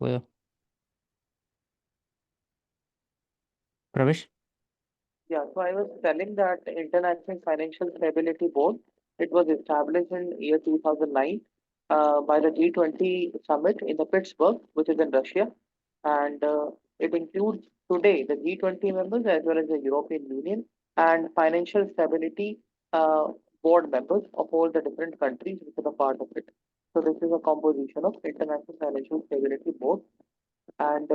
वो प्रवेश। Yeah, so I was telling that International Financial Stability Board, it was established in year 2009 by the G20 summit in the Pittsburgh, which is in Russia, and it includes today the G20 members as well as the European Union and financial stability uh, board members of all the different countries which are a part of it. So this is a composition of International Financial Stability Board. And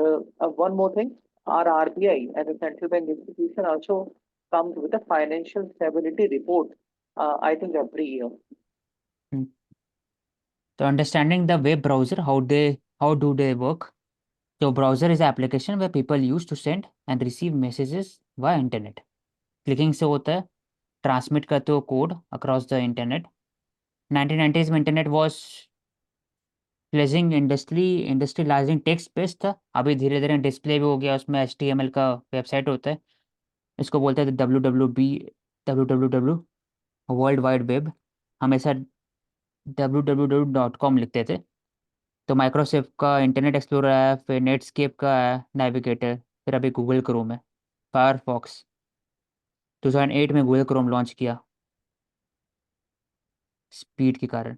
one more thing, our RBI as a central bank institution also comes with a financial stability report, I think every year. तो understanding the web browser, how do they work. तो browser is application way people use to send and receive messages via internet. Clicking से होता है, transmit करते हो code across the internet. 1990s में internet was pledging industrializing text based था। अभी धीरे धीरे डिस्प्ले भी हो गया, उसमें HTML का वेबसाइट होता है। इसको बोलते हैं WWW, वर्ल्ड वाइड वेब। हमेशा www.com लिखते थे। तो माइक्रोसॉफ्ट का इंटरनेट एक्सप्लोरर है, फिर नेटस्केप का है नेविगेटर, फिर अभी गूगल क्रोम है। फायरफॉक्स 2008 में गूगल क्रोम लॉन्च किया स्पीड के कारण।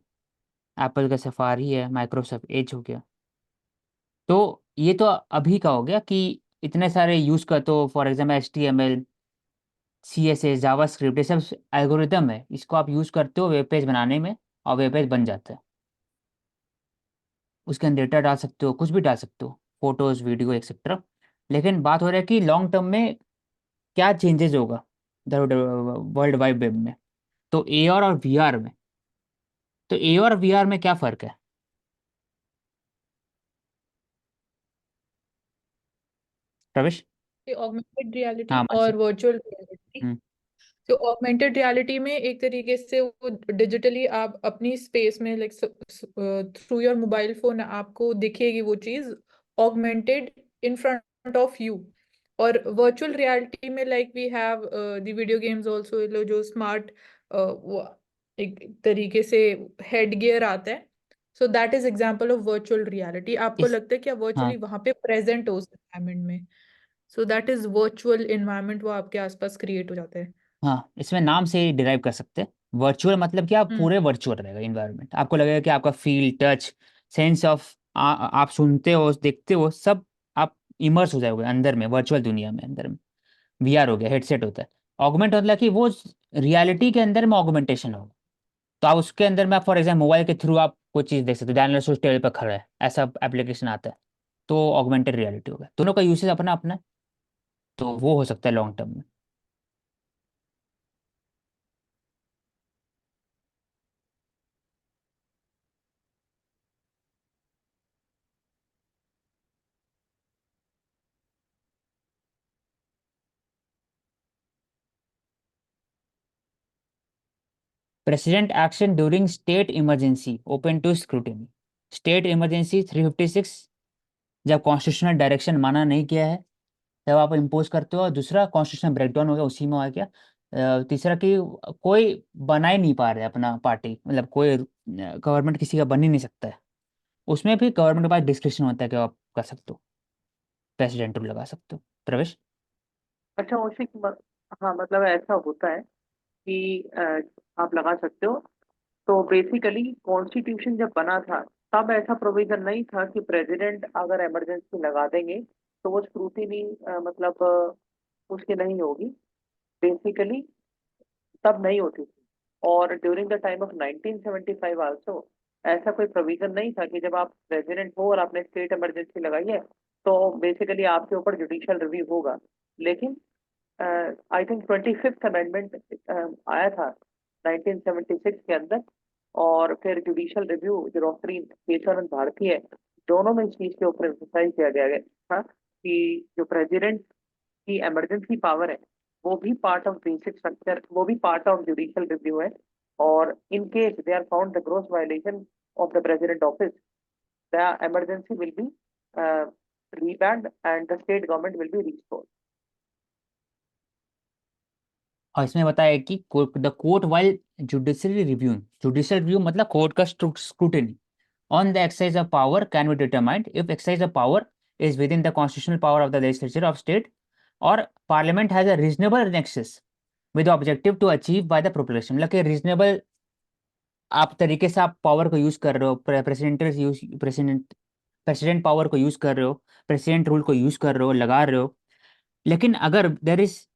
एप्पल का सफारी है, माइक्रोसॉफ्ट एज हो गया। तो ये तो अभी का हो गया कि इतने सारे यूज़ कर, तो for example HTML, CSS, JavaScript, ये सब एल्गोरिदम है, इसको आप यूज़ करते हो वेब पेज बनाने में, और वेब पेज बन जाता है। उसके अंदर डेटा डाल सकते हो, कुछ भी डाल सकते हो, फोटोज़, वीडियो एक्सेट्रा। लेकिन बात हो रहा है कि लॉन्ग टर्म में क्या चेंजेस होगा वर्ल्ड वाइड वेब में। तो AR और VR में, तो AR और VR में क्या फ़र्क है प्रवेश? ऑगमेंटेड रियलिटी हाँ और मानसी। Virtual reality. हम्म। तो ऑगमेंटेड रियलिटी में एक तरीके से वो डिजिटली आप अपनी स्पेस में like through your mobile phone आपको दिखेगी वो चीज augmented in front of you. और वर्चुअल रियलिटी में like we have the video games also, जो स्मार्ट वो एक तरीके से हेड गियर आता है। So that is example of virtual reality. आपको इस लगता है कि आप हाँ वर्चुअली वहां पे प्रेजेंट हो उस एनवायरनमेंट में। सो दैट इज वर्चुअल एनवायरनमेंट, वो आपके आसपास क्रिएट हो जाता है। हाँ, इसमें नाम से ही डिराइव कर सकते हैं। वर्चुअल मतलब कि आप हम्म। पूरे वर्चुअल रहेगा इन्वायरमेंट, आपको लगेगा कि आपका फील, टच, सेंस ऑफ, आप सुनते हो, देखते हो, सब आप इमर्स हो जाओगे अंदर में, वर्चुअल दुनिया में, अंदर में। VR हो गया, हेडसेट होता है। ऑगमेंट मतलब कि वो रियलिटी के अंदर में ऑगमेंटेशन होगा। तो आप उसके अंदर में, आप फॉर एग्जाम्पल मोबाइल के थ्रू आप कोई चीज़ देख सकते हो, डायनासोर टेबल पर खड़ा है, ऐसा एप्लीकेशन आता है। तो ऑगमेंटेड रियलिटी होगा, दोनों का यूसेज अपना अपना है। तो वो हो सकता है लॉन्ग टर्म में। President action during state emergency open to scrutiny. State emergency 356, जब कॉन्स्टिट्यूशनल डायरेक्शन माना नहीं किया है तब आप इम्पोज करते हो। और दूसरा कॉन्स्टिट्यूशनल ब्रेकडाउन हो गया, उसी में आ गया। तीसरा कि कोई बना ही नहीं पा रहे अपना पार्टी, मतलब कोई गवर्नमेंट किसी का बन ही नहीं सकता है। उसमें भी गवर्नमेंट के पास डिस्क्रिप्शन होता है कि आप कर सकते हो, प्रेसिडेंट रूल लगा सकते हो। प्रवेश। अच्छा औशिक, हाँ मतलब ऐसा होता है कि आप लगा सकते हो। तो बेसिकली कॉन्स्टिट्यूशन जब बना था तब ऐसा प्रोविजन नहीं था कि प्रेसिडेंट अगर इमरजेंसी लगा देंगे तो वो स्क्रूटिनी मतलब उसकी नहीं होगी। बेसिकली तब नहीं होती थी। और during the time of 1975 also ऐसा कोई प्रोविजन नहीं था कि जब आप प्रेसिडेंट हो और आपने स्टेट इमरजेंसी लगाई है तो बेसिकली आपके ऊपर जुडिशियल रिव्यू होगा। लेकिन आई थिंक 25th अमेंडमेंट आया था 1976 के अंदर। और फिर जुडिशियल रिव्यू जो डॉक्टर केशवानंद भारती है, दोनों में इस चीज के ऊपर emphasize किया गया था कि जो प्रेसिडेंट की इमरजेंसी पावर है वो भी पार्ट ऑफ बेसिक स्ट्रक्चर, वो भी पार्ट ऑफ जुडिशियल रिव्यू है। और in case they are found the gross violation of the president office, the emergency will be rebanned and the state government will be restored. और इसमें बताया कि the court while judiciary review, judicial review मतलब court का scrutiny, on the exercise of power can be determined if exercise of power is within the constitutional power of the legislature of state or parliament has a reasonable nexus with the objective to achieve by the population. मतलब कि reasonable आप तरीके से आप power को use कर रहे हो, प्रेसिडेंट पावर को यूज कर रहे हो, प्रेसिडेंट रूल को यूज कर रहे हो, लगा रहे हो, लेकिन अगर देर इज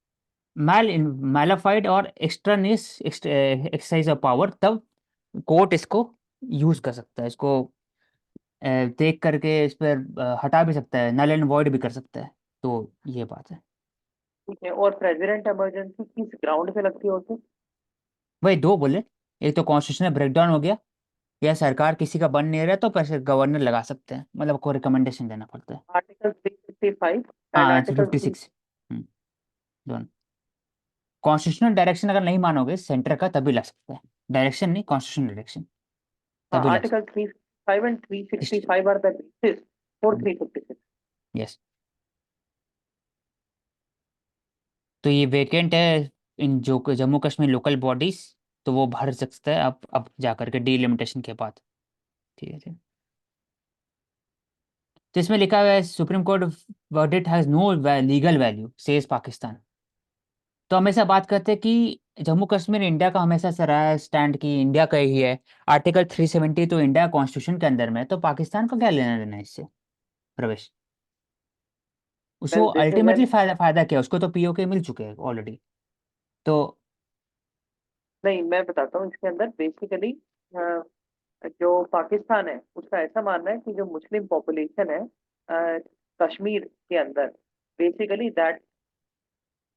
मैलाफाइड और एक्सट्रानियस एक्सरसाइज ऑफ पावर, तब कोर्ट इसको यूज कर सकता है, इसको देख करके इस पर हटा भी सकता है, नल एंड वॉइड भी कर सकता है। तो ये बात है। ठीक है, और प्रेसिडेंट इमरजेंसी किस ग्राउंड पे लगती है उसे? वही दो बोले, एक तो कॉन्स्टिट्यूशनल ब्रेकडाउन हो गया, या सरकार किसी का बन नहीं रहा तो पैसे गवर्नर लगा सकते हैं, मतलब को रिकमेंडेशन देना पड़ता है। आर्टिकल 355 एंड हाँ आर्टिकल 56। दोनों कॉन्स्टिट्यूशनल डायरेक्शन अगर नहीं मानोगे सेंटर का तभी लग सकता है, डायरेक्शन नहीं, कॉन्स्टिट्यूशनल डायरेक्शन तभी लग article 355 and 365 are the basis for 356। Yes. तो ये वेकेंट है इन जो जम्मू कश्मीर लोकल बॉडीज, तो वो भर सकता है अब जा करके डीलिमिटेशन के बाद। ठीक है, ठीक। तो इसमें लिखा हुआ है supreme court verdict has no legal value says Pakistan. तो हमेशा बात करते हैं कि जम्मू कश्मीर इंडिया का हमेशा से रहा है स्टैंड की इंडिया का ही है, आर्टिकल 370 तो इंडिया कॉन्स्टिट्यूशन के अंदर में है, तो पाकिस्तान का क्या लेना देना है इससे प्रवेश? उसको well this is ultimately an फायदा फायदा क्या है? उसको तो पीओके मिल चुके हैं ऑलरेडी। तो नहीं, मैं बताता हूँ इसके अंदर बेसिकली जो पाकिस्तान है उसका ऐसा मानना है कि जो मुस्लिम पॉपुलेशन है कश्मीर के अंदर, बेसिकली दैट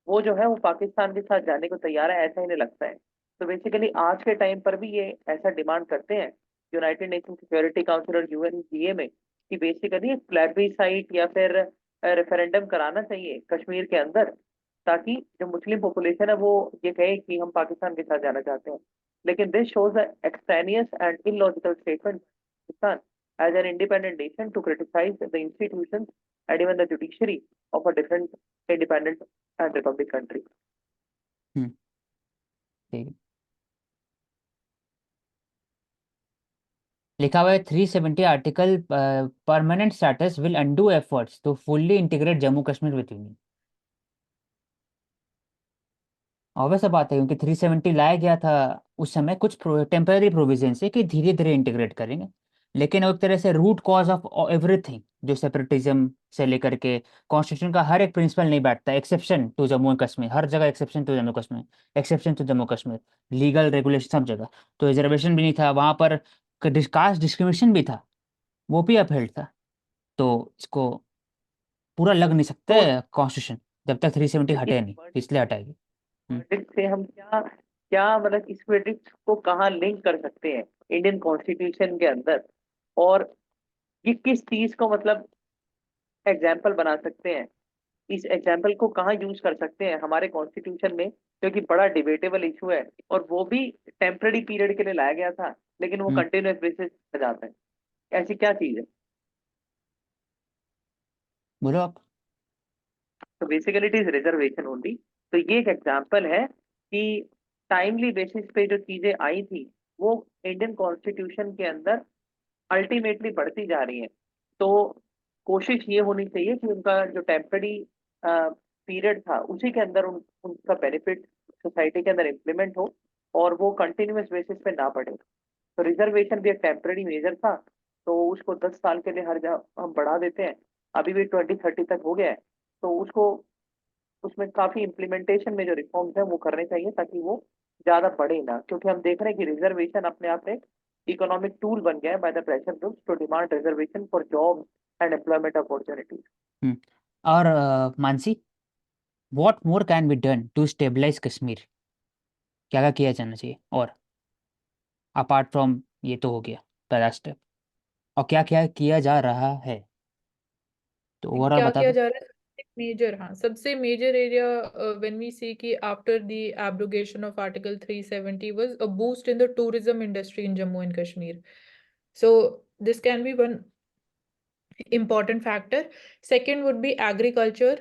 वो जो है वो पाकिस्तान के साथ जाने को तैयार है, ऐसा इन्हें लगता है। तो बेसिकली आज के टाइम पर भी ये ऐसा डिमांड करते हैं यूनाइटेड नेशन सिक्योरिटी काउंसिल और यूएनजीए में कि बेसिकली एक प्लेबिसाइट या फिर रेफरेंडम कराना चाहिए कश्मीर के अंदर, ताकि जो मुस्लिम पॉपुलेशन है वो ये कहे कि हम पाकिस्तान के साथ जाना चाहते हैं। लेकिन this shows extraneous and illogical statement Pakistan as an independent nation to criticize the institutions and even the judiciary of a different independent and republic country. Hmm, ठीक है। लिखा हुआ है 370 article permanent status will undo efforts to fully integrate Jammu Kashmir with union. Obvious सा बात है, क्योंकि 370 लाया गया था उस समय कुछ टेम्पररी प्रोविजन से कि धीरे धीरे इंटीग्रेट करेंगे, लेकिन एक तरह से रूट कॉज ऑफ एवरीथिंग जो सेपरेटिज्म से लेकर के कॉन्स्टिट्यूशन का हर एक प्रिंसिपल नहीं बैठता, exception to Jammu and Kashmir, हर जगह exception to Jammu Kashmir, exception to Jammu Kashmir, legal regulation सब जगह। तो रिजर्वेशन भी नहीं था वहां पर, कास्ट डिस्क्रिमिनेशन भी था, वो भी अपहेल्ड था। तो इसको पूरा लग नहीं सकता तो है कॉन्स्टिट्यूशन जब तक 370 इस हटे नहीं, इसलिए हटाएगी। हम्म, वर्डिक्ट से हम क्या क्या मतलब इस वर्डिक्ट को कहाँ लिंक कर सकते हैं इंडियन कॉन्स्टिट्यूशन के अंदर, और ये किस चीज को मतलब एग्जाम्पल बना सकते हैं, इस एग्जाम्पल को कहाँ यूज कर सकते हैं हमारे कॉन्स्टिट्यूशन में, क्योंकि बड़ा डिबेटेबल इशू है और वो भी टेम्पररी पीरियड के लिए लाया गया था, लेकिन वो हम्म, कंटिन्यूस बेसिस पे जाता है। ऐसी क्या चीज है? बोलो आप। तो basically it is reservation only. तो ये एक एग्जाम्पल है कि टाइमली बेसिस पे जो चीजें आई थी वो इंडियन कॉन्स्टिट्यूशन के अंदर अल्टीमेटली बढ़ती जा रही है। तो कोशिश ये होनी चाहिए कि उनका जो टेम्पररी पीरियड था उसी के अंदर उनका बेनिफिट सोसाइटी के अंदर इम्प्लीमेंट हो और वो कंटिन्यूस बेसिस पे ना बढ़े। तो रिजर्वेशन भी एक टेम्पररी मेजर था, तो उसको 10 साल के लिए हर जगह हम बढ़ा देते हैं, अभी भी 2030 तक हो गया है। तो उसको उसमें काफी इम्प्लीमेंटेशन में जो रिफॉर्म्स है वो करने चाहिए ताकि वो ज्यादा बढ़े ना, क्योंकि हम देख रहे हैं कि रिजर्वेशन अपने आप में इकोनॉमिक टूल बन गया है by the pressure groups to demand reservation for job and employment opportunities. Hmm, और Mansi, what more can be done to stabilize Kashmir? क्या क्या किया जाना चाहिए और अपार्ट फ्रॉम ये तो हो गया पहला स्टेप, और क्या क्या किया जा रहा है, तो ओवरऑल क्या बता किया दो। जा रहा है? मेजर, हाँ, सबसे मेजर एरिया व्हेन वी सी कि after the abrogation of article 370 was a boost in the tourism industry in Jammu and Kashmir. So this can be one important factor. Second would be agriculture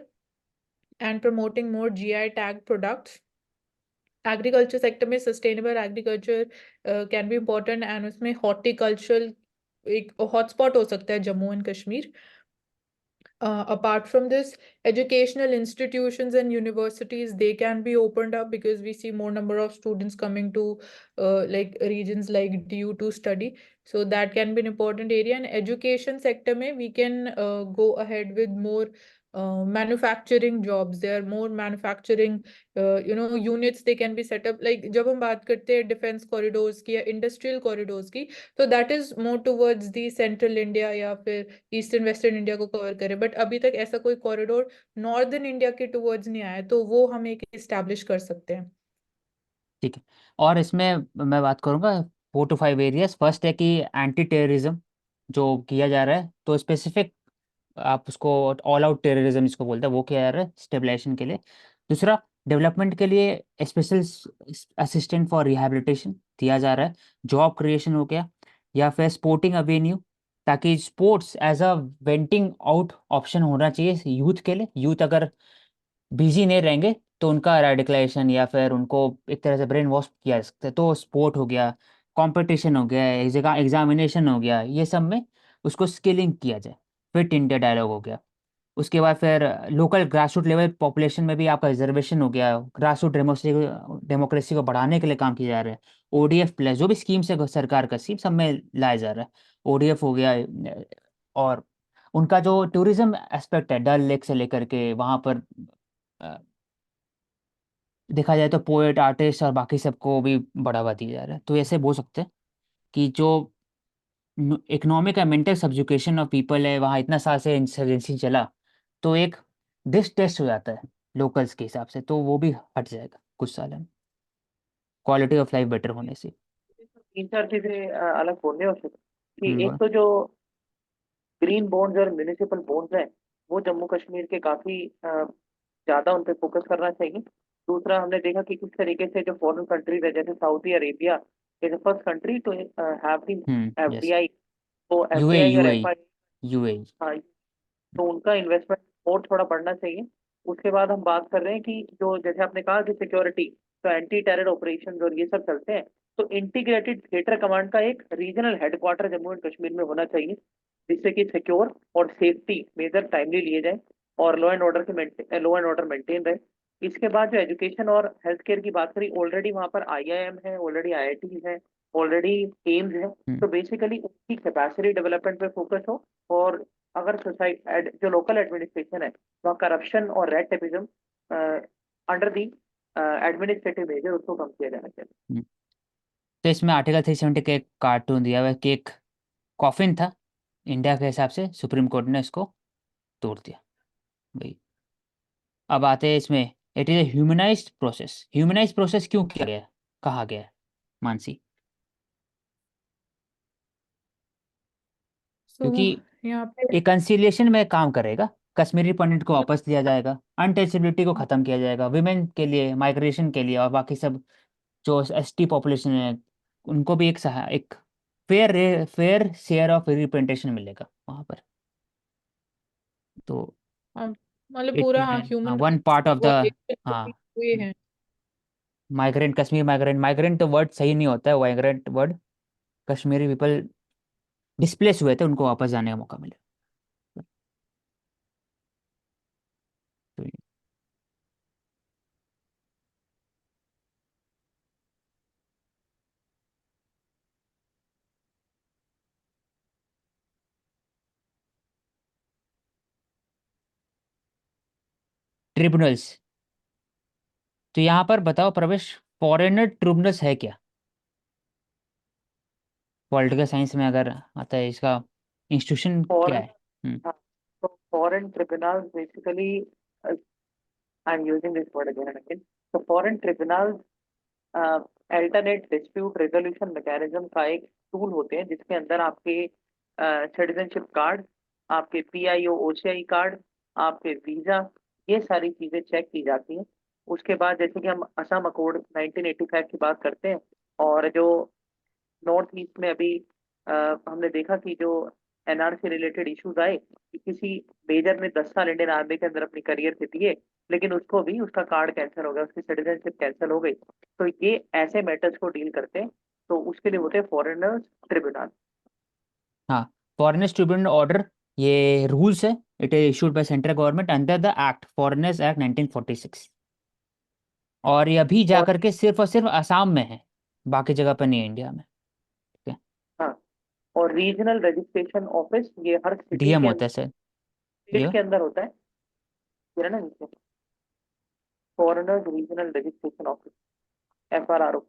and promoting more GI tag products. Agriculture sector में sustainable agriculture can be important, and उसमें horticultural एक hotspot हो सकता है Jammu and Kashmir. Apart from this, educational institutions and universities, they can be opened up because we see more number of students coming to like regions like DU to study. So that can be an important area. And education sector mein we can go ahead with more manufacturing jobs. There are more manufacturing units they can be set up. Like जब हम बात करते हैं defense corridors की या industrial corridors की, तो that is more towards the central India या फिर ईस्टर्न वेस्टर्न इंडिया को कवर करे। बट अभी तक ऐसा कोई कॉरिडोर नॉर्दर्न इंडिया के टुवर्ड्स नहीं आया, तो वो हम एक इस्टेब्लिश कर सकते हैं। ठीक है। और इसमें मैं बात करूंगा 4 to 5 एरियाज। फर्स्ट है कि एंटी टेररिज्म जो किया जा रहा है, तो स्पेसिफिक आप उसको ऑल आउट टेररिज्म इसको बोलते हैं, वो किया जा रहा है स्टेबलाइजेशन के लिए। दूसरा, डेवलपमेंट के लिए स्पेशल असिस्टेंट फॉर रिहैबिलिटेशन दिया जा रहा है। जॉब क्रिएशन हो गया, या फिर स्पोर्टिंग अवेन्यू, ताकि sports as a venting out option होना चाहिए यूथ के लिए। यूथ अगर बिजी नहीं रहेंगे तो उनका रेडिकलाइजेशन या फिर उनको एक तरह से ब्रेन वॉश किया जा सकता है। तो स्पोर्ट हो गया, कंपटीशन हो गया, एक जगह एग्जामिनेशन हो गया, ये सब में उसको स्किलिंग किया जाए। फिट इंडिया डायलॉग हो गया। उसके बाद फिर local grass root level population में भी आपका रिजर्वेशन हो गया। ग्रास रूट डेमोक्रेसी को बढ़ाने के लिए काम किया जा रहा है। ओडीएफ प्लस जो भी स्कीम्स है सरकार का, स्कीम सब में लाया जा रहा है। ओडीएफ हो गया। और उनका जो टूरिज्म एस्पेक्ट है, डल लेक से लेकर के वहाँ पर देखा जाए तो पोएट, आर्टिस्ट और बाकी सबको भी बढ़ावा दिया जा रहा है। तो ऐसे बोल सकते हैं कि जो economic and mental subjugation of people है, वहाँ इतना साल से इंसर्जेंसी चला, तो एक डिसटेस्ट हो जाता है लोकल्स के हिसाब से, तो वो भी हट जाएगा कुछ साल में, क्वालिटी ऑफ लाइफ बेटर होने से। तीन चार चीजें अलग बोलने हो सकते कि एक बोल। तो जो ग्रीन बॉन्ड्स और म्यूनिसिपल बॉन्ड्स हैं, वो जम्मू कश्मीर के काफी ज्यादा उन पे फोकस करना चाहिए। दूसरा, हमने देखा कि किस तरीके से जो फॉरेन कंट्रीज है जैसे Saudi Arabia is first country to have the yes. FDI. तो यूए एफडीआई और यूए एफआई, यूए। हाँ, तो उनका इन्वेस्टमेंट और थोड़ा बढ़ना चाहिए। उसके बाद हम बात कर रहे हैं कि जो जैसे आपने कहा कि सिक्योरिटी, तो एंटी टेरर ऑपरेशन और ये सब चलते हैं, तो इंटीग्रेटेड थिएटर कमांड का एक regional headquarter Jammu and Kashmir में होना चाहिए, जिससे कि सिक्योर और सेफ्टी मेजर टाइमली लिए जाए और लॉ एंड ऑर्डर मेंटेन रहे। इसके बाद जो एजुकेशन और हेल्थ केयर की बात करी, ऑलरेडी वहाँ पर आईआईएम है, ऑलरेडी आईआईटी है, ऑलरेडी एम्स है। तो बेसिकली उनकी कैपेसिटी डेवलपमेंट पे फोकस हो, और अगर सोसाइटी जो लोकल एडमिनिस्ट्रेशन है वहाँ करप्शन और red tapism under the administrative measure उसको कम किया जाना चाहिए। तो इसमें आर्टिकल 370 का एक कार्टून दिया हुआ है कि एक कॉफिन था, इंडिया के हिसाब से सुप्रीम कोर्ट ने इसको तोड़ दिया भाई। अब आते हैं इसमें, it is a humanised process. Humanised process क्यों किया गया, कहा गया है, मानसी? सो क्योंकि यहाँ पे ये कंसीलिएशन में काम करेगा। कश्मीरी पंडित को वापस दिया जाएगा, अनटचेबिलिटी को खत्म किया जाएगा, विमेन के लिए, माइग्रेशन के लिए, और बाकी सब जो एसटी पॉपुलेशन है उनको भी एक फेयर शेयर ऑफ रिप्रेजेंटेशन मिलेगा वहां पर। तो मतलब इट पूरा हाँ human one part of the, हाँ, हुए हैं। माइग्रेंट, कश्मीर माइग्रेंट, माइग्रेंट तो वर्ड सही नहीं होता है, migrant word, Kashmiri people displace हुए थे, उनको वापस जाने का मौका मिले। ट्रिब्यूनल्स, तो यहाँ पर बताओ प्रवेश, फॉरेनर ट्रिब्यूनल्स है क्या? पॉलिटिकल साइंस में अगर आता है इसका इंस्टीट्यूशन क्या फॉरेन, है? हाँ, तो foreign tribunal basically, I am using this word again and again. तो foreign tribunal alternate dispute resolution mechanism का एक टूल होते हैं, जिसके अंदर आपके सिटीजनशिप कार्ड, आपके पीआईओ ओसीआई कार्ड, आपके वीजा, ये सारी चीजें चेक की जाती हैं। उसके बाद जैसे कि हम असम अकॉर्ड 1985 की बात करते हैं, और जो नॉर्थ ईस्ट में अभी हमने देखा कि जो एनआरसी रिलेटेड इश्यूज आए कि किसी मेजर ने 10 साल इंडियन आर्मी के अंदर अपनी करियर के दिए, लेकिन उसको भी उसका कार्ड कैंसिल हो गया, उसकी सिटीजनशिप कैंसिल हो गई। तो ये ऐसे मैटर्स को डील करते हैं, तो उसके लिए होते हैं फॉरेनर्स ट्रिब्यूनल। हाँ, फॉरेनर्स ट्रिब्यूनल ऑर्डर, ये रूल्स है, it is issued by central government under the act, foreigners act 1946। और ये अभी जा और करके सिर्फ और सिर्फ असम में है, बाकी जगह पर नहीं है इंडिया में। ठीक है। हाँ, और रीजनल रजिस्ट्रेशन ऑफिस ये हर सिटी डीएम के होता अंदर, है सर ये। स्टेट के अंदर होता है, ये है ना नीचे, foreigners regional registration office, FRRO।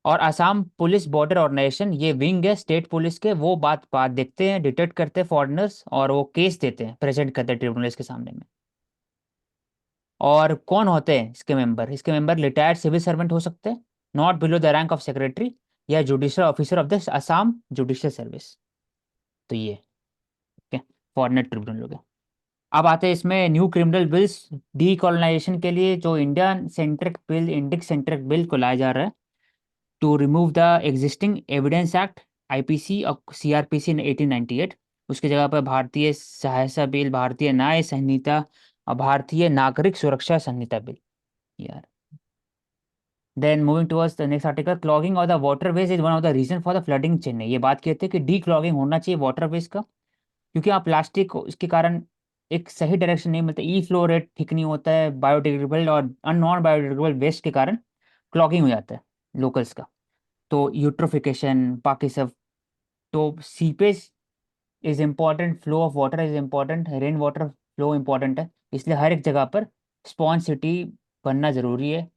और असम पुलिस बॉर्डर ऑर्गेनाइजेशन, ये विंग है स्टेट पुलिस के, वो बात बात देखते हैं, डिटेक्ट करते हैं फॉरेनर्स, और वो केस देते हैं, प्रेजेंट करते हैं ट्रिब्यूनल्स के सामने में। और कौन होते हैं इसके मेंबर? इसके मेंबर रिटायर्ड सिविल सर्वेंट हो सकते हैं, not below the rank of secretary, या judicial officer of the Assam judicial service. तो ये ठीक है, फॉरेनर ट्रिब्यूनल हो गया। अब आते हैं इसमें न्यू क्रिमिनल बिल्स डीकॉलोनाइजेशन के लिए, जो Indian centric bill, Indic centric bill को लाया जा रहा है to remove the existing evidence act, IPC और सीआरपीसी इन 1898। उसकी जगह पर भारतीय सहायता बिल, भारतीय न्याय संहिता और भारतीय नागरिक सुरक्षा संहिता बिल। यार, then moving towards the next article, clogging of the waterways is one of the reason for the flooding Chennai. ये बात कहते हैं कि डी क्लॉगिंग होना चाहिए वाटरवेज का, क्योंकि आप प्लास्टिक इसके कारण एक सही डायरेक्शन नहीं मिलता, ई फ्लो रेट ठीक नहीं होता है, बायोडिग्रेडेबल और नॉन बायोडिग्रेडेबल वेस्ट के कारण क्लॉगिंग हो जाता है लोकल्स का। तो यूट्रोफिकेशन बाकी सब, तो seepage is important, flow of water is important, rain water flow important है, इसलिए हर एक जगह पर स्पॉन्ज सिटी बनना जरूरी है,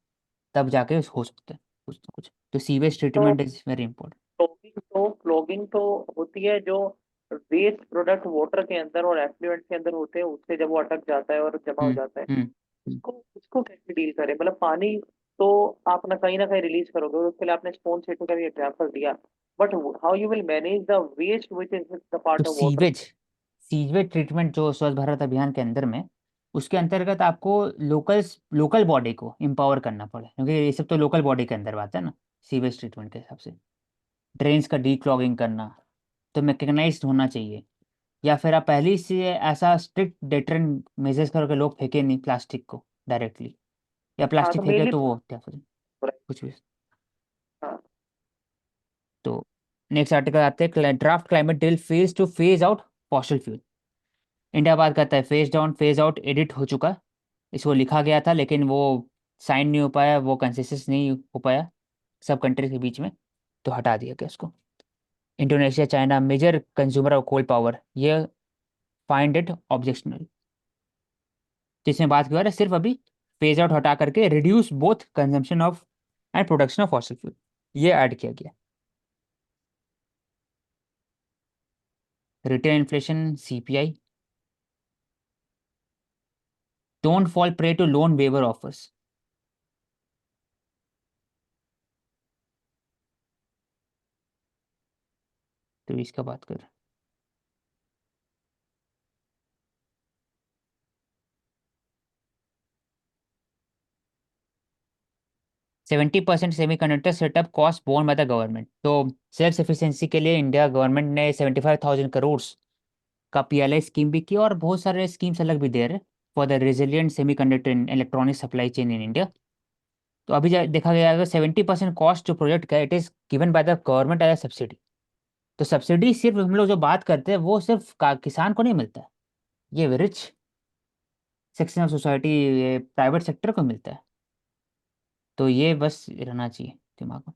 तब जाके हो सकता है कुछ ना कुछ। तो सीवेज तो treatment is very important. Flogging तो होती है जो वेस्ट प्रोडक्ट वाटर के अंदर और एफ्लुएंट के अंदर होते हैं, उससे जब वो अटक जाता है और जमा हो हम्म। जाता है, हम्म। हम्म। इसको इसको कैसे डील करें? मतलब पानी तो आप ना कहीं रिलीज करोगे, उसके लिए आपने स्टोन सिटी का भी एग्जाम्पल दिया, but how you will manage the waste which is the तो part of water? Sewage sewage treatment जो स्वच्छ भारत अभियान के अंदर में, उसके अंतर्गत आपको लोकल बॉडी को एम्पावर करना पड़े, क्योंकि ये सब तो लोकल बॉडी के अंदर बात है ना, सीवेज ट्रीटमेंट के हिसाब से। ड्रेन्स का डीक्लॉगिंग करना तो मैकेनाइज्ड होना चाहिए, या फिर आप पहले से ऐसा स्ट्रिक्ट डेटरेंट मेजर्स करो कि लोग फेंके नहीं प्लास्टिक को डायरेक्टली, या हाँ, तो प्लास्टिक फेंके मेनली तो वो क्या फिर कुछ भी। हाँ। तो नेक्स्ट आर्टिकल आते हैं, draft climate deal phase two phase out fossil fuel. India बात करता है phase down phase out, edit हो चुका, इसको लिखा गया था लेकिन वो साइन नहीं हो पाया, वो कंसेंसस नहीं हो पाया सब कंट्री के बीच में, तो हटा दिया गया उसको। Indonesia China major consumer of coal power, ये फाइंड इट ऑब्जेक्शनल। जिसमें बात किया सिर्फ अभी फेज आउट हटा करके reduce both consumption of and production of fossil fuel, ये ऐड किया गया। Retail inflation CPI, don't fall prey to loan waiver offers. तो इसका बात कर, 70% semiconductor setup cost borne by the government. तो सेल्फ सफिशिएंसी के लिए इंडिया गवर्नमेंट ने 75,000 करोड़ का पीएलआई स्कीम भी की, और बहुत सारे स्कीम्स अलग भी दे रहे for the resilient semiconductor in electronic supply chain in India. तो अभी देखा गया अगर 70% कॉस्ट जो प्रोजेक्ट का it is given by the government as a subsidy. तो सब्सिडी सिर्फ हम लोग जो बात करते हैं वो सिर्फ किसान को नहीं मिलता है, ये रिच सेक्शन ऑफ सोसाइटी, ये प्राइवेट सेक्टर को मिलता है। तो ये बस रहना चाहिए दिमाग में।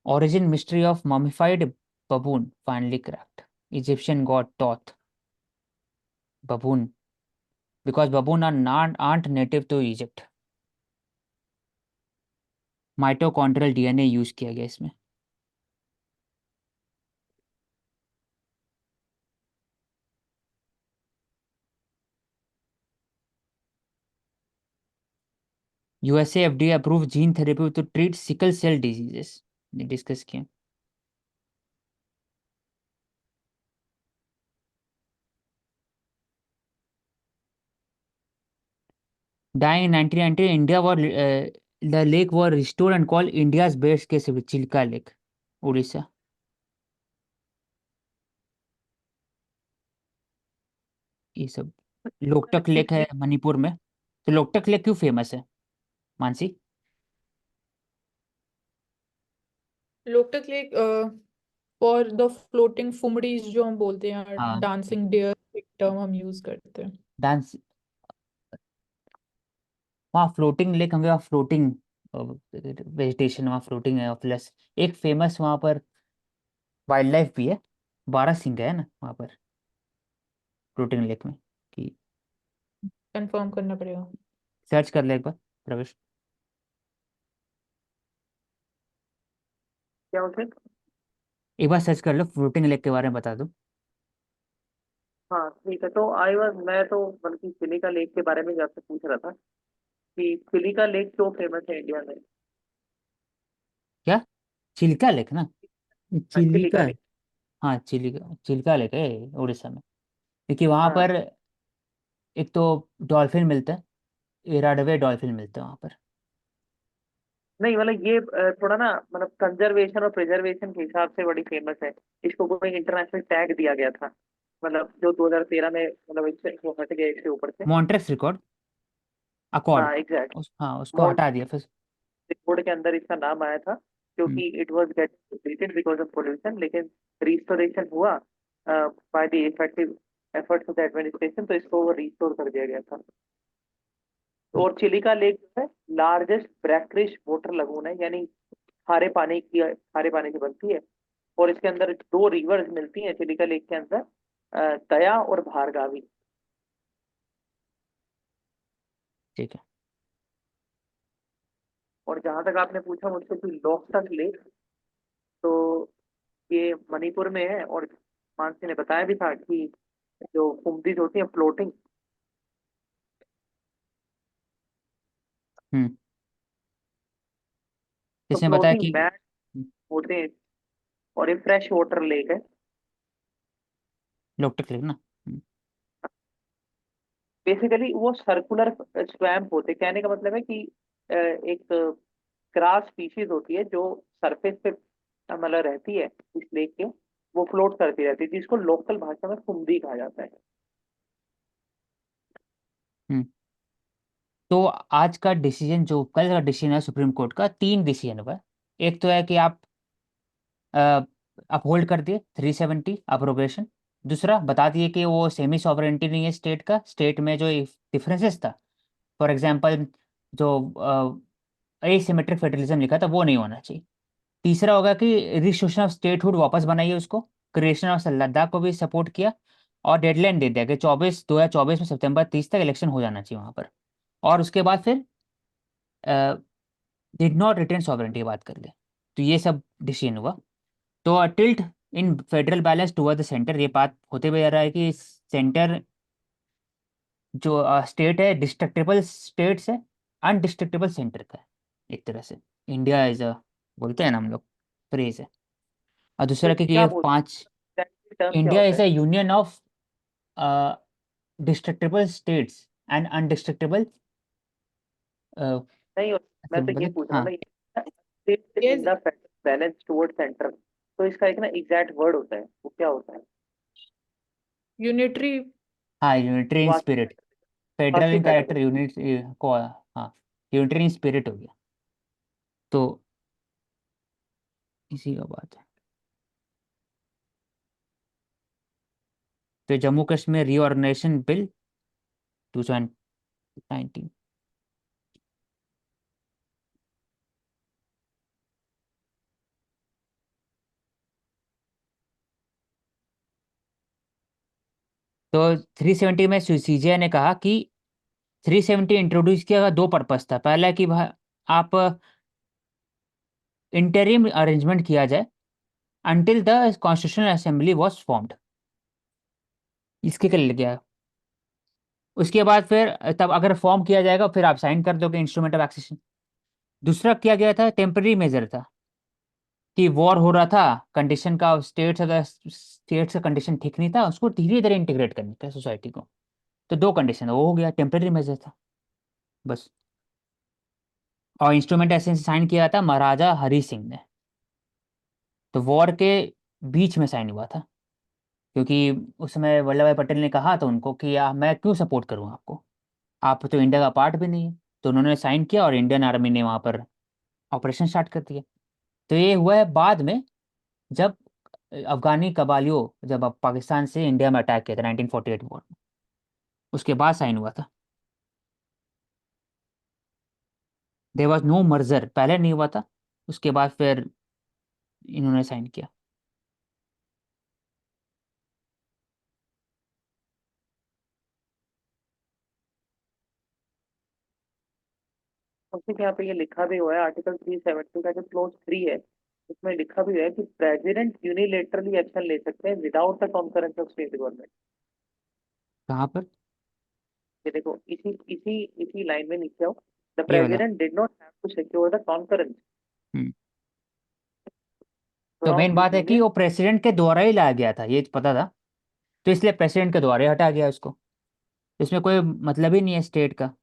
Origin mystery of mummified baboon finally cracked. Egyptian god Thoth baboon, because baboon are not aren't native to Egypt. Mitochondrial DNA use किया गया इसमें। USA FDA approve gene therapy to treat sickle cell diseases, discuss किया। Dying in 1990, India was the lake was restored and called India's best case of Chilika lake, Orissa. ये सब Loktak lake है किस मणिपुर में। तो लोकटक लेक क्यों फेमस है Mansi? Loktak lake for the floating phumdis जो हम बोलते हैं, हाँ, डांसिंग डियर एक टर्म हम यूज करते हैं। डांस, वहाँ फ्लोटिंग लेक होंगे, वहाँ फ्लोटिंग वेजिटेशन, वहाँ फ्लोटिंग है प्लस एक फेमस वहाँ पर वाइल्ड लाइफ भी है, बारहसिंगा है ना वहाँ पर फ्लोटिंग लेक में। कि कंफर्म करना पड़ेगा। सर्च कर ले एक बार प्रवेश। क्या उसे? एक बार सर्च कर लो, फ्लोटिंग लेक के बारे में बता दो। हाँ ठीक है, तो मैं तो बल्कि चिलिका लेक के बारे में आपसे पूछ रहा था कि चिलिका लेक क्यों फेमस है इंडिया में। क्या? चिल्का लेक ना? हाँ, चिलिका चिलिका। लेक। हाँ, चिलिका चिल्का लेक है उड़ीसा में। क्योंकि वहाँ हाँ पर एक तो डॉल्फिन मिलता है, इराडवे डॉल्फिन मिलते हैं वहाँ पर। नहीं, मतलब ये थोड़ा ना, मतलब कंजर्वेशन और प्रिजर्वेशन के हिसाब से बड़ी फेमस है। इसको कोई इंटरनेशनल टैग दिया गया था, मतलब जो 2013 में, मतलब इससे वो हट गया इसके ऊपर से। मॉन्ट्रेस रिकॉर्ड, अकॉर्ड, हाँ एग्जैक्ट। हाँ उसको हटा दिया फिर। रिपोर्ट के अंदर इसका नाम आया था हम्म, क्योंकि it was get depleted because of pollution, लेकिन रिस्टोरेशन हुआ by the effective efforts of the administration, तो इसको रिस्टोर कर दिया गया था। तो और चिलिका लेक जो है लार्जेस्ट ब्रैक्रिश वाटर लगून है, यानी खारे पानी की बनती है। और इसके अंदर दो रिवर्स मिलती हैं चिलिका लेक के अंदर, दया और भार्गावी। ठीक है। और जहां तक आपने पूछा मुझसे कि लोकटक लेक, तो ये मणिपुर में है। और मानसी ने बताया भी था कि जो कुंभीज होती हैं फ्लोटिंग, हम्म, तो इसने बताया फ्लोटिंग कि मैट होते हैं। और ये फ्रेश वाटर लेक है। लोकटक लेक ना। बेसिकली वो सर्कुलर स्वैम्प होते, कहने का मतलब है कि एक ग्रास स्पीशीज होती है जो सरफेस पे मतलब रहती है इस लेक के, वो फ्लोट करती रहती है, जिसको लोकल भाषा में कुंभी कहा जाता है। हम्म, तो आज का डिसीजन, जो कल का डिसीजन है सुप्रीम कोर्ट का, तीन डिसीजन हुआ है। एक तो है कि आप अपहोल्ड कर दिए 370 अप्रोबेशन। दूसरा बता दिए कि वो सेमी सॉवरेंटी नहीं है स्टेट का, स्टेट में जो डिफरेंसेस था, फॉर एग्जांपल जो एसिमेट्रिक फेडरलिज्म लिखा था वो नहीं होना चाहिए। तीसरा होगा कि रिस्ट्रिक्शन ऑफ स्टेटहुड वापस बनाइए उसको, क्रिएशन ऑफ लद्दाख को भी सपोर्ट किया, और डेडलाइन दे दिया कि 2024 में सितंबर 30 तक इलेक्शन हो जाना चाहिए वहाँ पर। और उसके बाद फिर डिड नॉट रिटेन सॉवरेंटी की बात कर ले। तो ये सब डिसीजन हुआ। तो tilt in federal balance toward the centre, ये बात होते हुए जा रहा है कि सेंटर जो स्टेट है डिस्ट्रक्टेबल स्टेट से अनडिस्ट्रक्टेबल सेंटर का है, एक तरह से। इंडिया इज अ, बोलते हैं ना हम लोग, फ्रेज है। और तो दूसरा कि क्या ये बोलते पांच, हैं, टर्म क्या इंडिया होता इज है? A union of destructible states and indestructible, नहीं, ऐसे मैं तो ये बोले, पूछ रहा हाँ। हूँ ना, state in yes, the balance toward centre, तो इसका एक ना एग्जैक्ट वर्ड होता है, वो क्या होता है? यूनिटरी। हाँ, यूनिटरी इन स्पिरिट, फेडरल इन वास्तविक कैरेक्टर फेडरल। यूनिट को, हाँ, यूनिटरी इन स्पिरिट हो गया। तो इसी का बात है। तो जम्मू कश्मीर रीऑर्गेनाइजेशन बिल 2019। तो 370 में सीजीआई ने कहा कि 370 इंट्रोड्यूस किया का दो पर्पस था। पहला कि आप इंटरिम अरेंजमेंट किया जाए until the constitutional assembly was formed, इसके लिए गया। उसके बाद फिर तब अगर फॉर्म किया जाएगा फिर आप साइन कर दोगे इंस्ट्रूमेंट ऑफ एक्सेशन। दूसरा किया गया था, टेम्पररी मेजर था, कि वॉर हो रहा था, कंडीशन का स्टेट्स का कंडीशन ठीक नहीं था, उसको धीरे धीरे इंटीग्रेट करने का सोसाइटी को। तो दो कंडीशन, वो हो गया, टेम्पररी मेजर था बस। और इंस्ट्रूमेंट ऐसे साइन किया था महाराजा हरी सिंह ने। तो वॉर के बीच में साइन हुआ था, क्योंकि उस समय वल्लभ भाई पटेल ने कहा था उनको कि मैं क्यों सपोर्ट करूं आपको, आप तो इंडिया का पार्ट भी नहीं है। तो उन्होंने साइन किया और इंडियन आर्मी ने वहां पर ऑपरेशन स्टार्ट कर दिया। तो ये हुआ है बाद में, जब अफगानी कबालियों जब अब पाकिस्तान से इंडिया में अटैक किया था 1948 वॉर में, उसके बाद साइन हुआ था। देयर वाज नो मर्जर, पहले नहीं हुआ था, उसके बाद फिर इन्होंने साइन किया। उसमें यहाँ पे ये लिखा भी हुआ है, आर्टिकल 370 का जो क्लोज 3 है, उसमें लिखा भी हुआ है कि प्रेसिडेंट यूनिलेटरली एक्शन ले सकते हैं without the concurrence of state government. कहाँ पर? ये देखो, इसी इसी इसी लाइन में नीचे आओ। द ये वाला। President did not have to secure the concurrence hmm. तो फ्रॉम मेन द बात है कि यूनियन। वो प्रेसिडेंट के द्वारा ही लाया गया था, ये पता था, तो इसलिए प्रेसिडेंट के द्वारा ही हटा गया उसको। इसमें कोई मतलब ही नहीं है स्टेट का।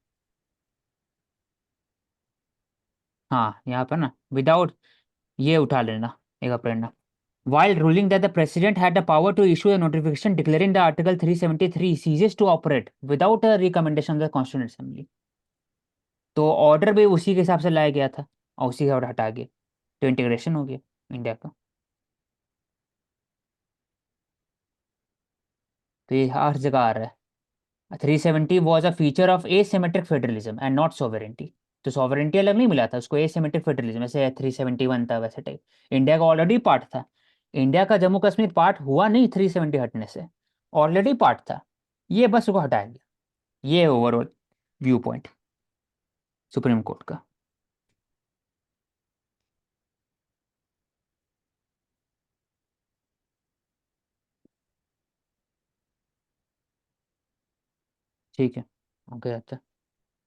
हाँ, यहाँ पर ना विदाउट, ये उठा लेना एक अप्रैल ना। While ruling that the president had the power to issue a notification declaring the Article 373 ceases to operate without a recommendation of the Constituent Assembly, तो ऑर्डर भी उसी के हिसाब से लाया गया था और उसी के बाद हटा गया, तो इंटीग्रेशन हो गया इंडिया का। तो ये हर जगह आ रहा है। 370 was a feature of asymmetric federalism and not sovereignty. तो सॉवरेंटी अलग नहीं मिला था उसको, एसिमेट्रिक फेडरलिज्म जैसे 371 था वैसे टाइप। इंडिया का ऑलरेडी पार्ट था। इंडिया का जम्मू कश्मीर पार्ट हुआ नहीं 370 हटने से, ऑलरेडी पार्ट था, ये बस उसको हटाया गया। ये overall view point supreme court का। ठीक है, आगे जाता है।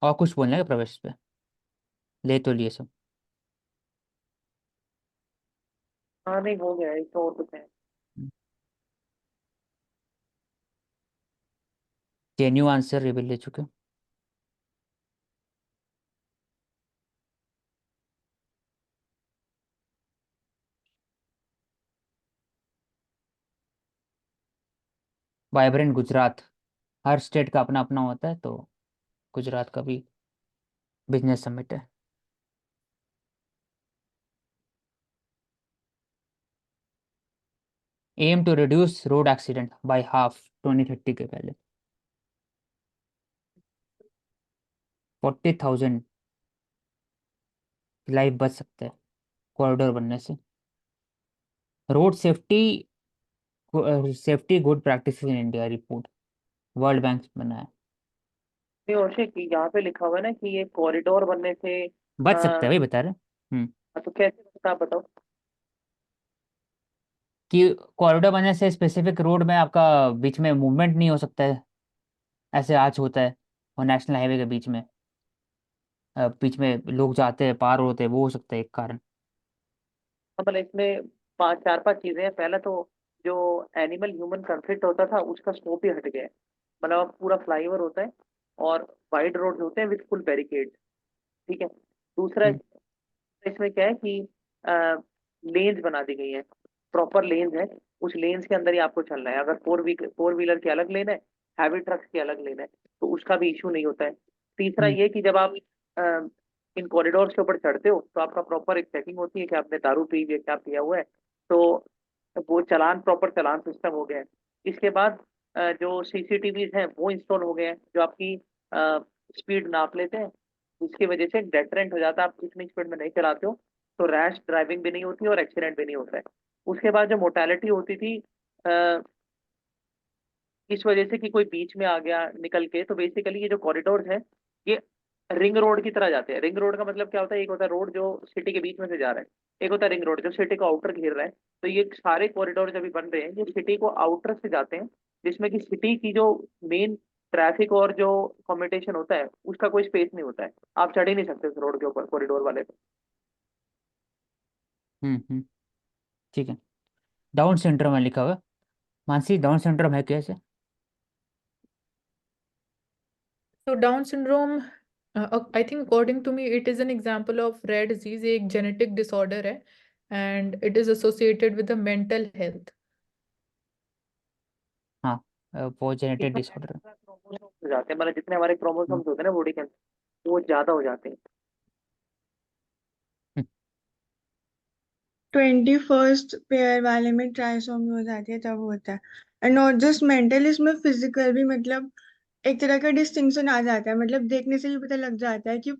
और कुछ बोलना है क्या प्रवेश पे? ले तो लिए सब। हाँ नहीं, हो गया, एक तो और कुछ है। जेन्यू आंसर रिवील ले चुके। वाइब्रेंट गुजरात, हर स्टेट का अपना अपना होता है, तो गुजरात का भी बिजनेस समिट है। Aim to reduce road accident by half 2030 के पहले। 40,000 लाइफ बच सकते हैं कॉरिडोर बनने से। Road safety, safety good practice in India report world bank बना है। नहीं और कि यहाँ पे लिखा हुआ है ना कि ये कॉरिडोर बनने से बच सकते हैं, वही बता रहे हैं। तो कैसे बनता है, आप बताओ। कि कॉरिडोर बनने से स्पेसिफिक रोड में आपका बीच में मूवमेंट नहीं हो सकता है, ऐसे आज होता है, और नेशनल हाईवे के बीच में बीच में लोग जाते हैं पार होते हैं, वो हो सकता है एक कारण। मतलब इसमें पांच चार पांच चीजें हैं। पहला तो जो एनिमल ह्यूमन कंफ्लिक्ट होता था उसका स्कोप ही हट गया है। मतलब अब पूरा फ्लाईओवर होता है और वाइड रोड होते हैं विद फुल बैरिकेड। ठीक है। दूसरा हम्म। इसमें क्या है कि लेन्स बना दी गई है, प्रॉपर लेन्स है। उस लेन्स के अंदर ही आपको चलना है। अगर फोर व्हीलर के अलग लेन है, हैवी ट्रक्स के अलग लेन है, तो उसका भी इशू नहीं होता है। तीसरा हम्म। ये कि जब आप अ, इन कॉरिडोर्स के ऊपर चढ़ते हो तो आपका प्रॉपर एक चेकिंग होती है कि आपने दारू पी है क्या पिया हुआ है। तो वो चालान, प्रॉपर चालान सिस्टम हो गया है। इसके बाद जो सीसीटीवी हैं वो इंस्टॉल हो गए हैं जो आपकी स्पीड नाप लेते हैं, जिसकी वजह से डेटरेंट हो जाता है। आप इतनी स्पीड में नहीं चलाते हो तो रैश ड्राइविंग भी नहीं होती और एक्सीडेंट भी नहीं होता है। उसके बाद जो मोर्टेलिटी होती थी अ, इस वजह से कि कोई बीच में आ गया निकल के, तो बेसिकली ये जो कॉरिडोर है ये रिंग रोड की तरह जाते हैं। रिंग रोड का मतलब क्या होता है, एक होता है रोड जो सिटी के बीच में से जा रहा है, एक होता है रिंग रोड जो सिटी को आउटर घेर रहा है। तो ये सारे कॉरिडोर जब भी बन रहे हैं ये सिटी को आउटर से जाते हैं, जिसमें कि सिटी की जो मेन ट्रैफिक और जो कम्यूटेशन होता है उसका कोई स्पेस नहीं होता है। आप चढ़ ही नहीं सकते उस रोड के ऊपर कॉरिडोर वाले पे। हम्म। ठीक है। डाउन सिंड्रोम है लिखा हुआ है। मानसी, डाउन सिंड्रोम है कैसे? तो Down syndrome, I think according to me it is an example of rare disease, एक जेनेटिक डिसऑर्डर है and it is associated with the mental health. हाँ, वो जेनेटिक इसमें डिसऑर्डर है। एक्स्ट्रा क्रोमोसोम्स हो जाते हैं, मतलब जितने हमारे हम्म। क्रोमोसोम्स होते हैं ना बॉडी के अंदर वो ज्यादा हो जाते हैं। हम्म। 21st पेयर वाले में ट्राइसोमी हो जाती है तब होता है। एंड नॉट जस्ट मेंटल, इसमें फिजिकल भी, मतलब एक तरह का डिस्टिंक्शन आ जाता है, मतलब देखने से ही पता लग जाता है कि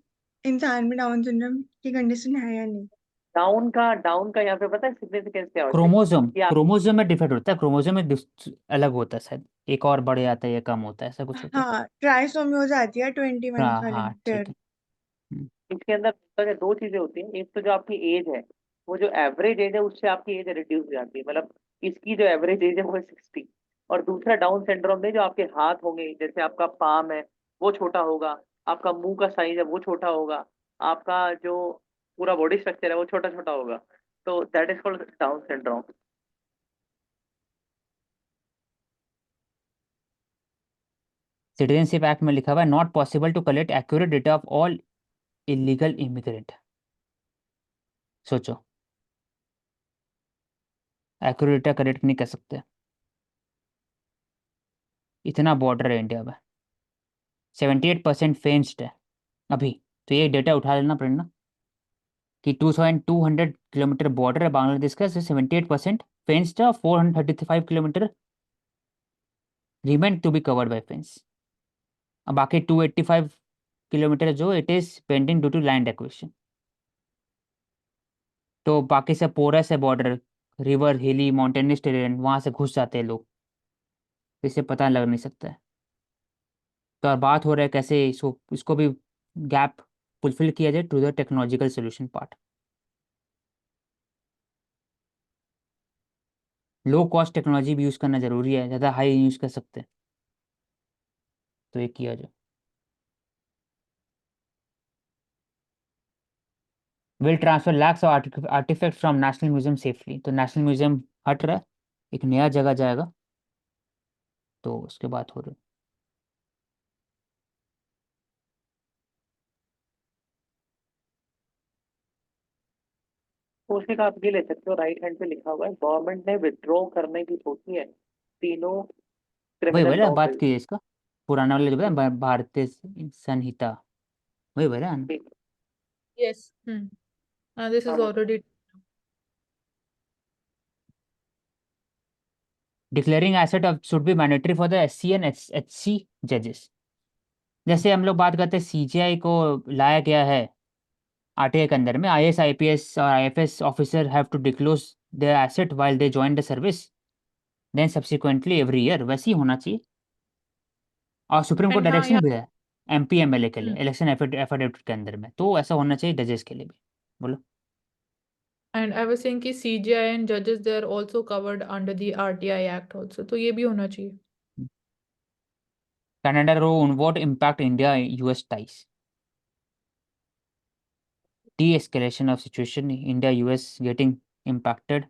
इंसान में डाउन सिंड्रोम की कंडीशन है या नहीं। डाउन का यहाँ पे पता है सिग्निफिकेंस क्या होती है क्रोमोजोम कि आप क्रोमोजोम में डिफेक्ट होता है, क्रोमोजोम में अलग होता है शायद, एक और बढ़ जाता है या कम होता है, ऐसा कुछ होता है। हाँ, ट्राइसोमी हो जाती है 21 हाँ वाले हाँ में ठीक पेयर। है। हम्म, इसके अंदर तो दो चीजें होती हैं। एक तो जो आपकी एज है, वो जो एवरेज एज है उससे आपकी एज रिड्यूस हो जाती है, मतलब इसकी जो एवरेज एज है वो है 60। और दूसरा डाउन सिंड्रोम में जो आपके हाथ होंगे, जैसे आपका पाम है वो छोटा होगा, आपका मुंह का साइज है वो छोटा होगा, आपका जो पूरा बॉडी स्ट्रक्चर है वो छोटा छोटा होगा। तो that is called Down syndrome. Citizenship act में लिखा हुआ है not possible to collect accurate data of all illegal immigrant. सोचो, एक्यूरेट डेटा कलेक्ट नहीं कर सकते, इतना बॉर्डर है इंडिया में। 78% फेंस्ड है अभी। तो ये डेटा उठा लेना पड़ेगा कि 2200 किलोमीटर बॉर्डर है बांग्लादेश का, 78% फेंस्ड है, 435 kilometre remain to be covered by fence. अब बाकी 285 किलोमीटर जो it is pending due to land acquisition. तो बाकी से पोरस है border, river, hilly, mountainous terrain, वहां से घुस जाते हैं लोग, इसे पता लग नहीं सकता है। तो अब बात हो रहा है कैसे इसको भी गैप फुलफिल किया जाए to the technological solution part. Low cost technology भी यूज़ करना जरूरी है, ज़्यादा हाई यूज़ कर सकते हैं, तो ये किया जाए। Will transfer lakhs of artefact from national museum safely. तो नेशनल म्यूजियम हट रहा है, एक नया जगह जाएगा, तो उसके बाद हो रहा है। तो उसी का आप ये ले सकते हो, राइट हैंड पे लिखा हुआ है गवर्नमेंट ने विड्रॉ करने की सोची है तीनों वही क्रिमिनल बोला लॉ बात बिल। की है इसका, पुराना वाला जो बोला भारतीय संहिता, वही बोला ना। Yes. This is already. Declaring asset of should be mandatory for the SC and HC जजेस। जैसे हम लोग बात करते हैं CGI को लाया गया है RTI के अंदर में, IAS IPS और IFS officer have to disclose their asset while they join the service then subsequently every year, वैसे ही होना चाहिए। और सुप्रीम कोर्ट And हाँ डायरेक्शन यार। भी है MP MLA के लिए हम्म, इलेक्शन एफिडेविट के अंदर में, तो ऐसा होना चाहिए जजेस के लिए भी। बोलो। and I was saying कि CGI and judges they are also covered under the RTI Act also, तो ये भी होना चाहिए। Canada row vote impact India US ties. de-escalation of situation, India US getting impacted।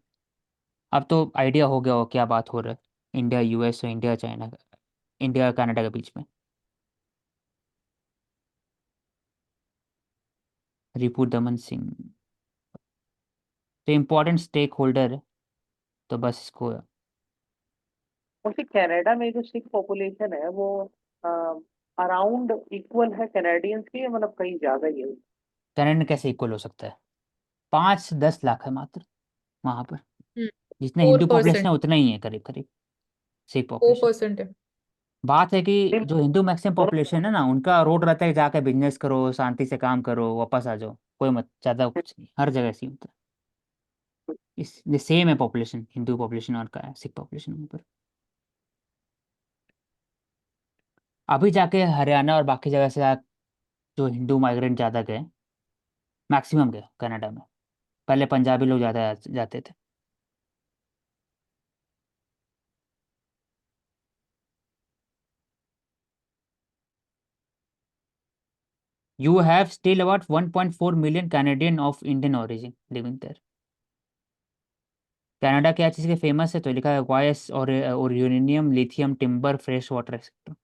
अब तो आइडिया हो गया हो क्या बात हो रहा है इंडिया US और इंडिया चाइना, इंडिया कनाडा के बीच में। रिपु दमन सिंह तो इम्पोर्टेंट स्टेक होल्डर है, तो बस इसको। उसी कनाडा में जो सिख पॉपुलेशन है वो अराउंड इक्वल है कैनेडियंस की, मतलब कहीं ज्यादा ही है। कनाडा कैसे इक्वल हो सकता है, 5-10 लाख है मात्र वहां पर। जितने फोर हिंदू पॉपुलेशन परसेंट है उतना ही है करीब करीब सिख फोर पॉपुलेशन। परसेंट है। बात है कि लेकिन जो हिंदू मैक्सिमम दोनों पॉपुलेशन है ना, उनका रोड रहता है जाके बिजनेस करो, शांति से काम करो, वापस आ जाओ, कोई मत ज़्यादा कुछ नहीं, हर जगह ऐसे ही होता है। इस ये सेम है पॉपुलेशन, हिंदू पॉपुलेशन और का सिख पॉपुलेशन वहाँ पर। अभी जाके हरियाणा और बाकी जगह से जो हिंदू माइग्रेंट ज़्यादा गए, मैक्सिमम गए कनाडा में। पहले पंजाबी लोग ज़्यादा जाते थे। You have still about 1.4 million Canadian of Indian origin living there. Canada क्या चीज़ के फेमस है, तो लिखा है वायस और uranium, lithium, timber, fresh water etcetera.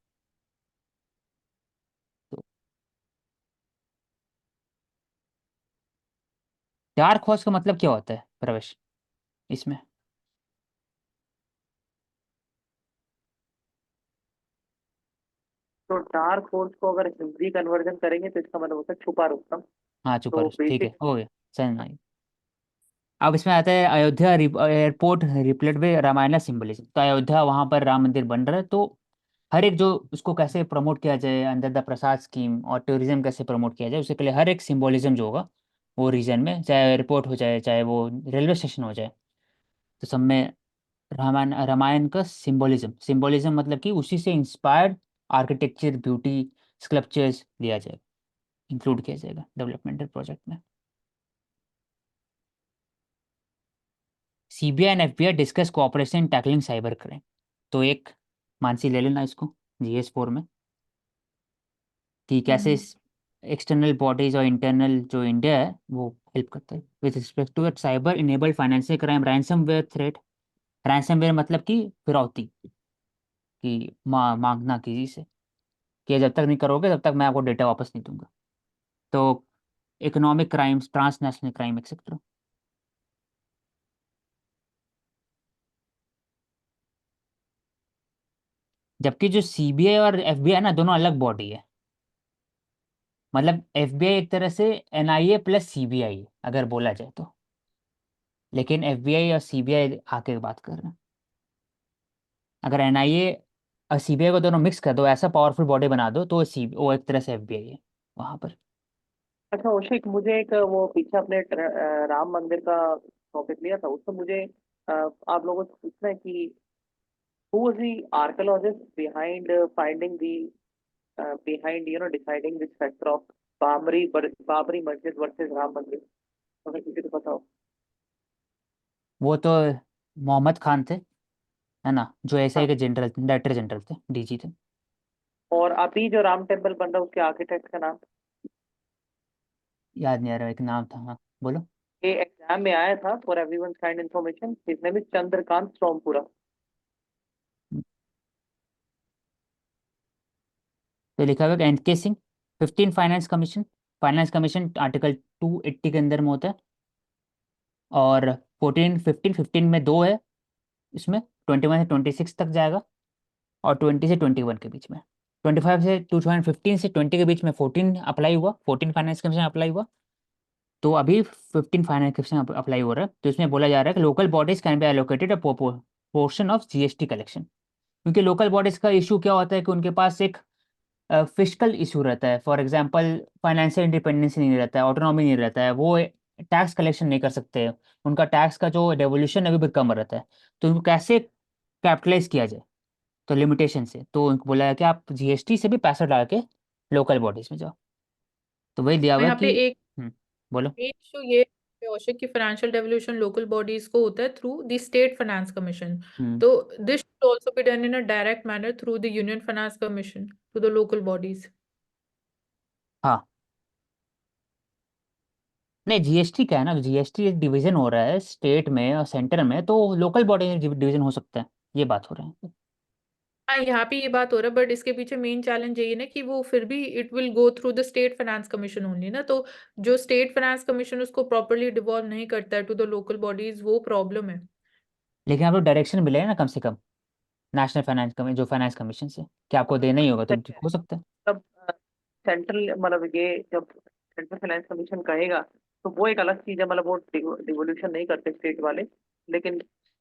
तो डार्क हॉर्स का मतलब क्या होता है प्रवेश इसमें। तो डार्क होर्स को अगर हिंदी कन्वर्जन करेंगे तो इसका मतलब होता है छुपा रुस्तम। हाँ चुप तो ठीक है, बेसिक हो गया समझ में आई। अब इसमें आता है Ayodhya airport replete with Ramayana symbolism. तो अयोध्या वहां पर राम मंदिर बन रहा है, तो हर एक जो उसको कैसे प्रमोट किया जाए अंडर द प्रसाद स्कीम और टूरिज्म कैसे प्रमोट किया जाए, उससे पहले हर एक सिंबोलिज्म जो होगा वो रीजन में, चाहे एयरपोर्ट हो जाए चाहे वो रेलवे स्टेशन हो जाए, तो सब में रामायण रामायण का सिंबोलिज्म मतलब कि उसी से इंस्पायर्ड आर्किटेक्चर, ब्यूटी, स्कल्पचर्स दिया जाएगा, इंक्लूड किया जाएगा डेवलपमेंटल प्रोजेक्ट में। CBI and FBI discuss cooperation tackling cyber crime. तो एक मानसी ले लेना इसको, GS4 में, कि कैसे हम्म एक्सटर्नल बॉडीज और इंटरनल जो इंडिया है वो हेल्प करता है with respect to cyber enabled financial crime, ransomware threat. Ransomware मतलब कि फिरौती, कि मांगना किसी से, कि जब तक नहीं करोगे तब तक मैं आपको डेटा वापस नहीं दूंगा। तो economic crimes, transnational crime etcetera. जबकि जो सीबीआई और एफबीआई ना, दोनों अलग बॉडी है। मतलब एफबीआई एक तरह से एनआईए प्लस सीबीआई है अगर बोला जाए तो, लेकिन एफबीआई और सीबीआई आके बात कर रहे हैं। अगर एनआईए और सीबीआई को दोनों मिक्स कर दो, ऐसा पावरफुल बॉडी बना दो, तो वो एक तरह से एफबीआई है वहां पर। अच्छा औशिक, मुझे एक वो पीछे अपने राम मंदिर का टॉपिक लिया था, उसमें मुझे आप लोगों से पूछना है कि who was the archaeologist behind finding the behind deciding which factor of Babri Masjid versus Ram Mandir, अगर किसी को पता हो। वो तो मोहम्मद खान थे, है ना, जो एसआई हाँ, के जनरल, डायरेक्टर जनरल थे, डीजी थे। और अभी जो राम टेम्पल बन रहा है उसके आर्किटेक्ट का नाम, याद नहीं आ रहा, एक नाम था, हाँ बोलो। ये एग्जाम में आया था, for everyone kind information, his name is Chandrakant Sompura. तो लिखा हुआ है NK Singh. 15 finance commission, finance commission article 280 के अंदर में होता है। और 15 में दो है इसमें, 21 से 26 तक जाएगा, और 20 से 21 के बीच में, 25 से 2015 से 20 के बीच में 14 अप्लाई हुआ, 14 फाइनेंस कमीशन अप्लाई हुआ। तो अभी 15 फाइनेंस कमीशन अप्लाई हो रहा है। तो इसमें बोला जा रहा है कि local bodies can be allocated a portion of GST collection. क्योंकि लोकल बॉडीज का इशू क्या होता है कि उनके पास एक फिजिकल इशू रहता है। फॉर एग्जांपल फाइनेंशियल इंडिपेंडेंस नहीं रहता है, ऑटोनॉमी नहीं रहता है, वो टैक्स कलेक्शन नहीं कर सकते, उनका टैक्स का जो डेवोल्यूशन अभी भी कम रहता है। तो उनको कैसे कैपिटलाइज किया जाए, तो लिमिटेशन से, तो उनको बोला है कि आप जीएसटी से भी पैसा डाल के लोकल बॉडीज में जाओ। तो वही दिया तो हुआ है यहाँ पे कि एक बोलो। मेन इशू ये है औषध की फाइनेंशियल डेवोल्यूशन लोकल बॉडीज को होता है through the state finance commission. Hmm. तो this should also be done in a direct manner through the union finance commission to the local bodies. हाँ, नहीं जीएसटी क्या है ना, जीएसटी एक डिवीजन हो रहा है स्टेट में और सेंटर में, तो लोकल बॉडी में डिवीजन हो सकता है, ये बात हो रहा है। हाँ, यहाँ पे ये बात हो रहा है, बट इसके पीछे मेन चैलेंज यही है ना कि वो फिर भी it will go through the state finance commission only ना। तो जो स्टेट फाइनेंस कमीशन उसको प्रॉपरली डिवॉल्व नहीं करता है टू द लोकल बॉडीज, वो प्रॉब्लम है। लेकिन आपको डायरेक्शन मिले ना कम से कम, नेशनल फाइनेंस कमी जो फाइनेंस कमीशन से, कि आपको देना ही होगा, तो हो सकता है। तब सेंट्रल मतलब ये जब सेंट्रल फाइनेंस कमीशन कहेगा तो वो एक अलग चीज है, मतलब वो डिवोल्यूशन नहीं करते स्टेट वाले, लेकिन